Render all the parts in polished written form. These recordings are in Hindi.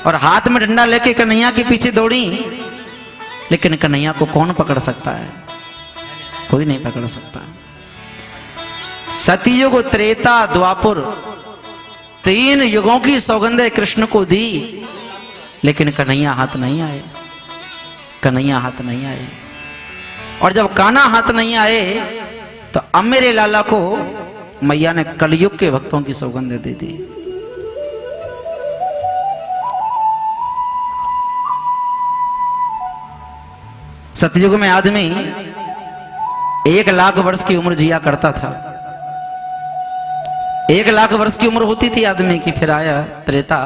और हाथ में डंडा लेके कन्हैया के पीछे दौड़ी, लेकिन कन्हैया को कौन पकड़ सकता है? कोई नहीं पकड़ सकता। सतयुग, त्रेता, द्वापर, 3 युगों की सौगंधे कृष्ण को दी, लेकिन कन्हैया हाथ नहीं आए। कन्हैया हाथ नहीं आए। और जब कान्हा हाथ नहीं आए तो अब मेरे लाला को मैया ने कलयुग के भक्तों की सौगंध दे दी। सतयुग में आदमी 1 लाख वर्ष की उम्र जिया करता था। 1 लाख वर्ष की उम्र होती थी आदमी की। फिर आया त्रेता।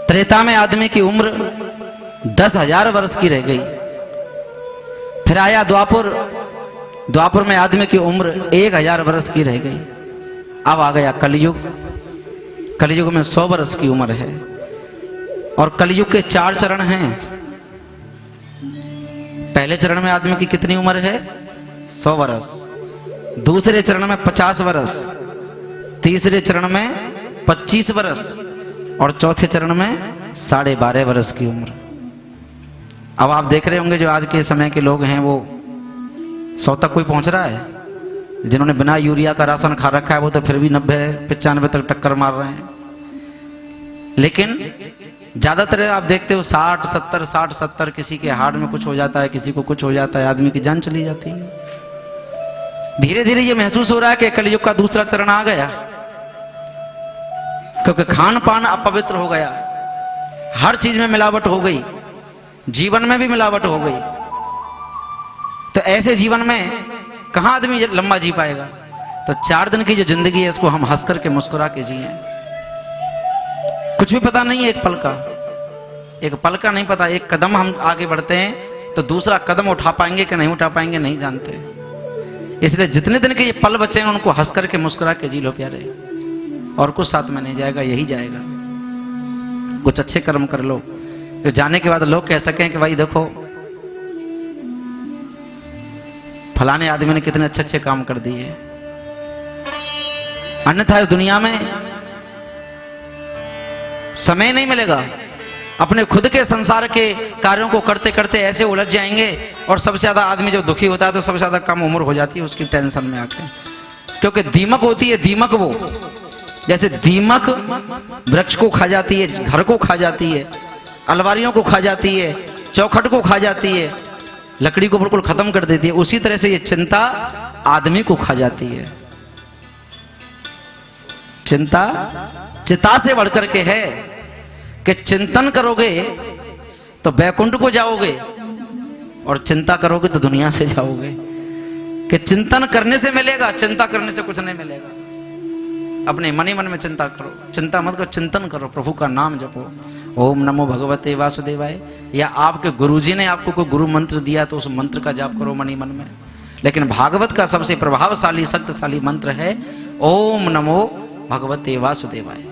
त्रेता में आदमी की उम्र 10,000 वर्ष की रह गई। फिर आया द्वापर। द्वापर में आदमी की उम्र 1000 वर्ष की रह गई। अब आ गया कलयुग। कलयुग में 100 वर्ष की उम्र है। और कलयुग के 4 चरण हैं। पहले चरण में आदमी की कितनी उम्र है? 100 वर्ष। दूसरे चरण में 50 वर्ष। तीसरे चरण में 25 वर्ष। और चौथे चरण में 12.5 वर्ष की उम्र। अब आप देख रहे होंगे जो आज के समय के लोग हैं वो 100 तक कोई पहुंच रहा है? जिन्होंने बिना यूरिया का राशन खा रखा है वो तो फिर भी 90-95 तक टक्कर मार रहे हैं। लेकिन ज्यादातर आप देखते हो 60-70 किसी के हार्ट में कुछ हो जाता है, किसी को कुछ हो जाता है, आदमी की जान चली जाती है। धीरे धीरे ये महसूस हो रहा है कि कलयुग का दूसरा चरण आ गया, क्योंकि खान पान अपवित्र हो गया, हर चीज में मिलावट हो गई, जीवन में भी मिलावट हो गई। तो ऐसे जीवन में कहां आदमी लंबा जी पाएगा? तो 4 दिन की जो जिंदगी है इसको हम हंस करके मुस्कुरा के जिए। कुछ भी पता नहीं है एक पल का नहीं पता। एक कदम हम आगे बढ़ते हैं तो दूसरा कदम उठा पाएंगे कि नहीं उठा पाएंगे नहीं जानते। इसलिए जितने दिन के ये पल बचे हैं उनको हंस करके मुस्कुरा के जी लो प्यारे। और कुछ साथ में नहीं जाएगा, यही जाएगा। कुछ अच्छे कर्म कर लो जो जाने के बाद लोग कह सकें कि भाई देखो फलाने आदमी ने कितने अच्छे अच्छे काम कर दिए। अन्यथा इस दुनिया में समय नहीं मिलेगा। अपने खुद के संसार के कार्यों को करते करते ऐसे उलझ जाएंगे। और सबसे ज्यादा आदमी जब दुखी होता है तो सबसे ज्यादा कम उम्र हो जाती है उसकी टेंशन में आके। क्योंकि दीमक होती है, दीमक वो जैसे दीमक वृक्ष को खा जाती है, घर को खा जाती है, अलमारियों को खा जाती है, चौखट को खा जाती है, लकड़ी को बिल्कुल खत्म कर देती है। उसी तरह से ये चिंता आदमी को खा जाती है। चिंता चिता से बढ़कर के है कि चिंतन करोगे तो बैकुंठ को जाओगे और चिंता करोगे तो दुनिया से जाओगे। कि चिंतन करने से मिलेगा, चिंता करने से कुछ नहीं मिलेगा। अपने मन ही मन में चिंता करो, चिंता मत करो, चिंतन करो, प्रभु का नाम जपो, ओम नमो भगवते वासुदेवाय। या आपके गुरुजी ने आपको कोई गुरु मंत्र दिया तो उस मंत्र का जाप करो मन ही मन में। लेकिन भागवत का सबसे प्रभावशाली शक्तिशाली मंत्र है ओम नमो भगवते वासुदेवाय।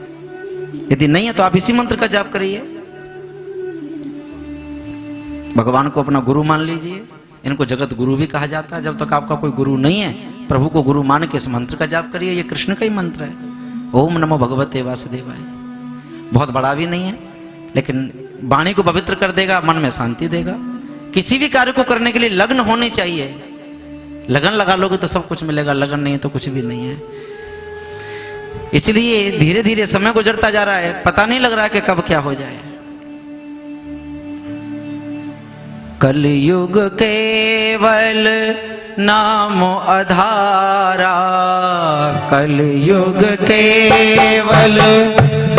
यदि नहीं है तो आप इसी मंत्र का जाप करिए। भगवान को अपना गुरु मान लीजिए। इनको जगत गुरु भी कहा जाता है। जब तक आपका कोई गुरु नहीं है प्रभु को गुरु मान के इस मंत्र का जाप करिए। ये कृष्ण का ही मंत्र है, ओम नमो भगवते वासुदेवाय। बहुत बड़ा भी नहीं है लेकिन वाणी को पवित्र कर देगा, मन में शांति देगा। किसी भी कार्य को करने के लिए लगन होनी चाहिए। लगन लगा लोगे तो सब कुछ मिलेगा, लगन नहीं है तो कुछ भी नहीं है। इसलिए धीरे धीरे समय गुजरता जा रहा है, पता नहीं लग रहा है कि कब क्या हो जाए। कलयुग केवल नाम आधारा, कलयुग केवल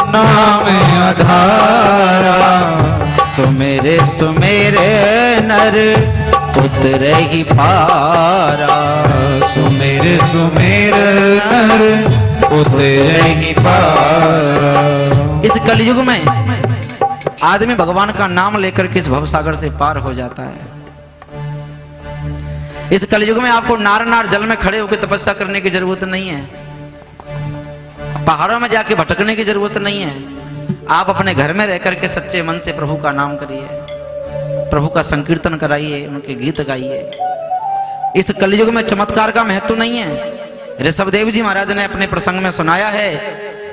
नाम आधारा। सुमेरे सुमेरे नर उतरे ही पारा, सुमेरे सुमेरे नर उतरे ही पारा। इस कलयुग में आदमी भगवान का नाम लेकर के इस भवसागर से पार हो जाता है। इस कलयुग में आपको नार नार जल में खड़े होकर तपस्या करने की जरूरत नहीं है, पहाड़ों में जाके भटकने की जरूरत नहीं है। आप अपने घर में रह करके सच्चे मन से प्रभु का नाम करिए, प्रभु का संकीर्तन कराइए, उनके गीत गाइए। इस कलयुग में चमत्कार का महत्व नहीं है। ऋषभदेव जी महाराज ने अपने प्रसंग में सुनाया है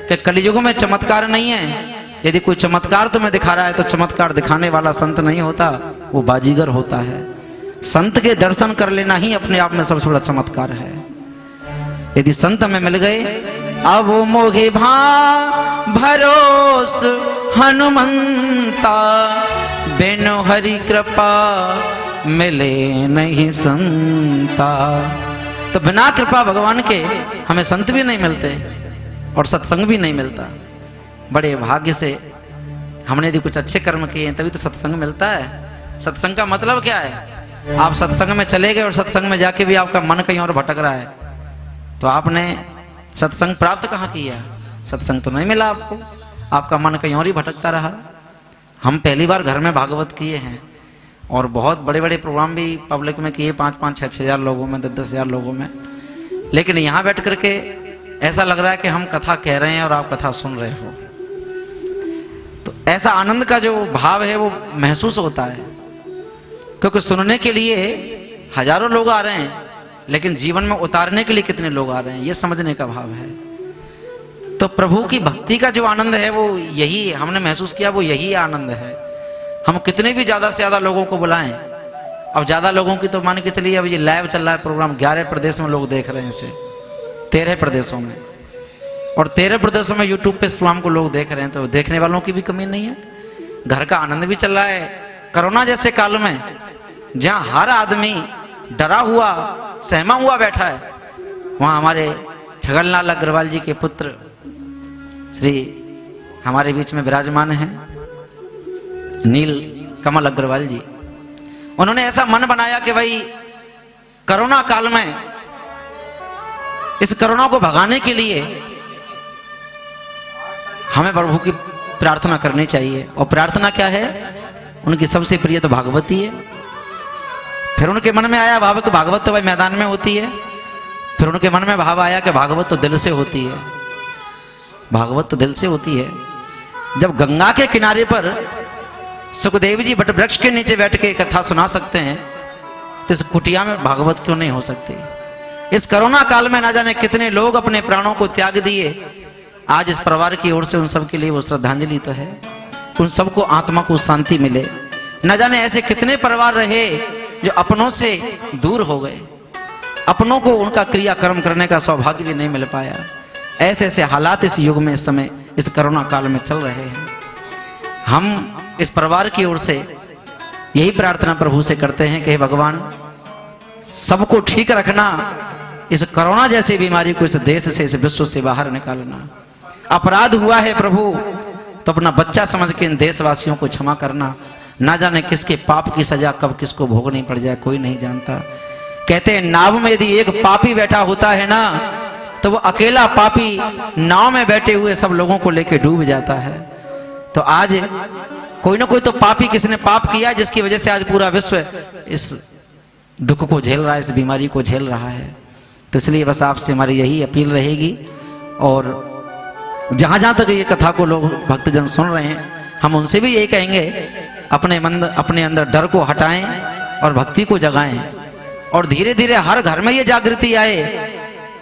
कि कलयुग में चमत्कार नहीं है, यदि कोई चमत्कार तुम्हें दिखा रहा है तो चमत्कार दिखाने वाला संत नहीं होता, वो बाजीगर होता है। संत के दर्शन कर लेना ही अपने आप में सबसे बड़ा चमत्कार है। यदि संत में मिल गए, अब मोहे भा भरोस हनुमंता, बिनु हरि कृपा मिले नहीं संता। तो बिना कृपा भगवान के हमें संत भी नहीं मिलते और सत्संग भी नहीं मिलता। बड़े भाग्य से हमने यदि कुछ अच्छे कर्म किए हैं तभी तो सत्संग मिलता है। सत्संग का मतलब क्या है? आप सत्संग में चले गए और सत्संग में जाके भी आपका मन कहीं और भटक रहा है, तो आपने सत्संग प्राप्त कहाँ किया? सत्संग तो नहीं मिला आपको, आपका मन कहीं और ही भटकता रहा। हम पहली बार घर में भागवत किए हैं और बहुत बड़े बड़े प्रोग्राम भी पब्लिक में किए, 5-5, 6-6 हज़ार लोगों में, 10-10 हज़ार लोगों में। लेकिन यहाँ बैठ करके ऐसा लग रहा है कि हम कथा कह रहे हैं और आप कथा सुन रहे हो। तो ऐसा आनंद का जो भाव है वो महसूस होता है, क्योंकि सुनने के लिए हजारों लोग आ रहे हैं, लेकिन जीवन में उतारने के लिए कितने लोग आ रहे हैं, ये समझने का भाव है। तो प्रभु की भक्ति का जो आनंद है वो यही हमने महसूस किया, वो यही आनंद है। हम कितने भी ज्यादा से ज्यादा लोगों को बुलाएं, अब ज्यादा लोगों की तो मान के चलिए, अब ये लाइव चल रहा है प्रोग्राम, 11 प्रदेश में लोग देख रहे हैं इसे, 13 प्रदेशों में, और 13 प्रदेशों में यूट्यूब पे इस प्रोग्राम को लोग देख रहे हैं, तो देखने वालों की भी कमी नहीं है। घर का आनंद भी चल रहा है। कोरोना जैसे काल में जहां हर आदमी डरा हुआ सहमा हुआ बैठा है, वहां हमारे छगनलाल अग्रवाल जी के पुत्र श्री हमारे बीच में विराजमान हैं, नील कमल अग्रवाल जी। उन्होंने ऐसा मन बनाया कि भाई कोरोना काल में इस कोरोना को भगाने के लिए हमें प्रभु की प्रार्थना करनी चाहिए। और प्रार्थना क्या है? उनकी सबसे प्रिय तो भागवती है। फिर उनके मन में आया भाव कि भागवत तो भाई मैदान में होती है। फिर उनके मन में भाव आया कि भागवत तो दिल से होती है, भागवत तो दिल से होती है। जब गंगा के किनारे पर सुखदेव जी बट वृक्ष के नीचे बैठ के कथा सुना सकते हैं, तो इस कुटिया में भागवत क्यों नहीं हो सकती? इस कोरोना काल में ना जाने कितने लोग अपने प्राणों को त्याग दिए। आज इस परिवार की ओर से उन सब के लिए वो श्रद्धांजलि तो है, उन सबको आत्मा को शांति मिले। न जाने ऐसे कितने परिवार रहे जो अपनों से दूर हो गए, अपनों को उनका क्रियाकर्म करने का सौभाग्य भी नहीं मिल पाया। ऐसे ऐसे हालात इस युग में, इस समय, इस कोरोना काल में चल रहे हैं। हम इस परिवार की ओर से यही प्रार्थना प्रभु से करते हैं कि हे भगवान, सबको ठीक रखना, इस कोरोना जैसी बीमारी को इस देश से, इस विश्व से बाहर निकालना। अपराध हुआ है प्रभु तो अपना बच्चा समझ के इन देशवासियों को क्षमा करना। ना जाने किसके पाप की सजा कब किसको भोगनी पड़ जाए, कोई नहीं जानता। कहते हैं नाव में यदि एक पापी बैठा होता है ना, तो वो अकेला पापी नाव में बैठे हुए सब लोगों को लेकर डूब जाता है। तो आज कोई ना कोई तो पापी, किसने पाप किया जिसकी वजह से आज पूरा विश्व इस दुख को झेल रहा है, इस बीमारी को झेल रहा है। तो इसलिए बस आपसे हमारी यही अपील रहेगी, और जहां जहां तक ये कथा को लोग भक्तजन सुन रहे हैं, हम उनसे भी यही कहेंगे, अपने अंदर डर को हटाएं और भक्ति को जगाएं। और धीरे धीरे हर घर में ये जागृति आए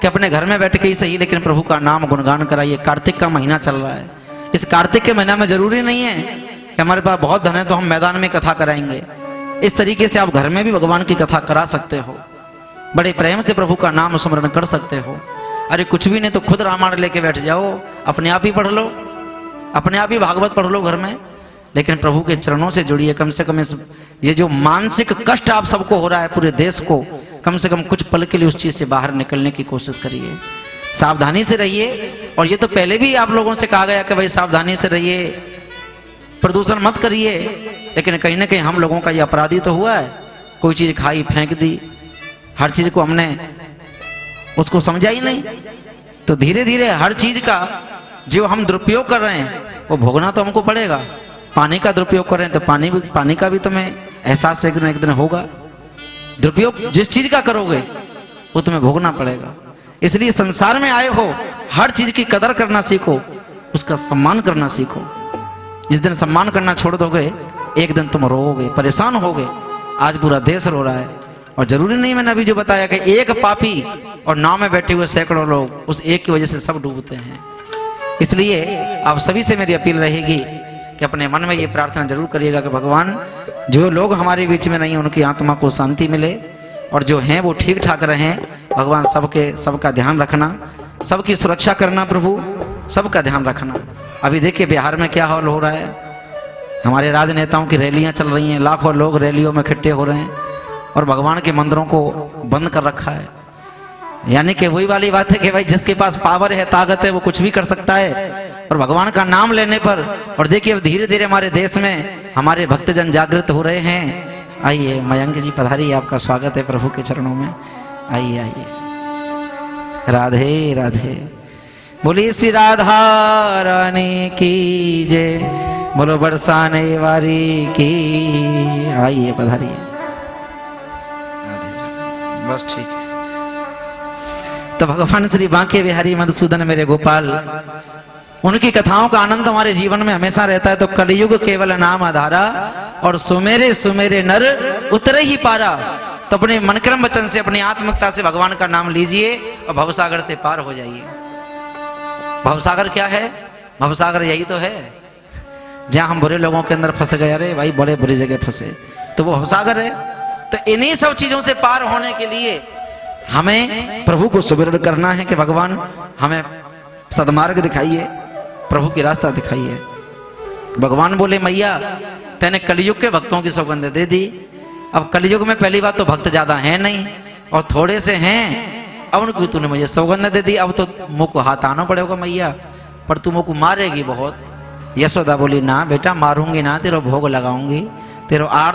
कि अपने घर में बैठ के ही सही, लेकिन प्रभु का नाम गुणगान कराइए। कार्तिक का महीना चल रहा है, इस कार्तिक के महीना में जरूरी नहीं है कि हमारे पास बहुत धन है तो हम मैदान में कथा कराएंगे। इस तरीके से आप घर में भी भगवान की कथा करा सकते हो, बड़े प्रेम से प्रभु का नाम स्मरण कर सकते हो। अरे कुछ भी नहीं तो खुद रामायण लेके बैठ जाओ, अपने आप ही पढ़ लो, अपने आप ही भागवत पढ़ लो घर में, लेकिन प्रभु के चरणों से जुड़िए। कम से कम इस ये जो मानसिक कष्ट आप सबको हो रहा है पूरे देश को, कम से कम कुछ पल के लिए उस चीज से बाहर निकलने की कोशिश करिए। सावधानी से रहिए। और ये तो पहले भी आप लोगों से कहा गया कि भाई सावधानी से रहिए, प्रदूषण मत करिए, लेकिन कहीं ना कहीं हम लोगों का ये अपराधी तो हुआ है। कोई चीज खाई फेंक दी, हर चीज को हमने उसको समझा ही नहीं। तो धीरे धीरे हर चीज का जो हम दुरुपयोग कर रहे हैं वो भोगना तो हमको पड़ेगा। पानी का दुरुपयोग कर रहे हैं तो पानी का भी तुम्हें एहसास एक दिन होगा। दुरुपयोग जिस चीज का करोगे वो तुम्हें भोगना पड़ेगा। इसलिए संसार में आए हो, हर चीज की कदर करना सीखो, उसका सम्मान करना सीखो। जिस दिन सम्मान करना छोड़ दोगे, एक दिन तुम रोओगे, परेशान होगे। आज पूरा देश रो रहा है, और जरूरी नहीं मैंने अभी जो बताया कि एक पापी और नाव में बैठे हुए सैकड़ों लोग, उस एक की वजह से सब डूबते हैं। इसलिए आप सभी से मेरी अपील रहेगी कि अपने मन में ये प्रार्थना जरूर करिएगा कि भगवान जो लोग हमारे बीच में नहीं उनकी आत्मा को शांति मिले, और जो हैं वो ठीक ठाक रहें। भगवान सबका ध्यान रखना, सबकी सुरक्षा करना, प्रभु सबका ध्यान रखना। अभी देखिए बिहार में क्या हाल हो रहा है, हमारे राजनेताओं की रैलियां चल रही हैं, लाखों लोग रैलियों में इकट्ठे हो रहे हैं और भगवान के मंदिरों को बंद कर रखा है। यानी कि वही वाली बात है कि भाई जिसके पास पावर है, ताकत है, वो कुछ भी कर सकता है। और भगवान का नाम लेने पर, और देखिए अब धीरे धीरे हमारे देश में हमारे भक्तजन जागृत हो रहे हैं। आइए मयंक जी पधारिए, आपका स्वागत है प्रभु के चरणों में। आइए आइए, राधे राधे। बोलिए श्री राधा रानी की जय, बोलो बरसाने वारी की। आइए पधारिए, बस ठीक है। तो भगवान श्री बांके बिहारी मधुसूदन मेरे गोपाल, उनकी कथाओं का आनंद हमारे जीवन में हमेशा रहता है। तो कलयुग केवल नाम आधारा, और सुमेरे सुमेरे नर उतरे ही पारा। तो अपने मनक्रम वचन से, अपनी आत्मिकता से भगवान का नाम लीजिए और भवसागर से पार हो जाइए। भवसागर क्या है? भवसागर यही तो है जहां हम बुरे लोगों के अंदर फंस गए। अरे भाई बड़े बुरी जगह फंसे, तो वो भवसागर है। तो इन्हीं सब चीजों से पार होने के लिए हमें प्रभु को सुमिरन करना है कि भगवान हमें सदमार्ग दिखाइए, प्रभु की रास्ता दिखाइए। भगवान बोले मैया तैने कलयुग के भक्तों की सौगंध दे दी। अब कलयुग में पहली बात तो भक्त ज्यादा हैं नहीं, और थोड़े से हैं। अब उनको तूने मुझे सौगंध दे दी, अब तो मुंह को हाथ आना पड़ेगा मैया, पर तू मुंह को मारेगी बहुत। यशोदा बोली ना बेटा मारूंगी ना, तेरा भोग लगाऊंगी, तेरा आर्त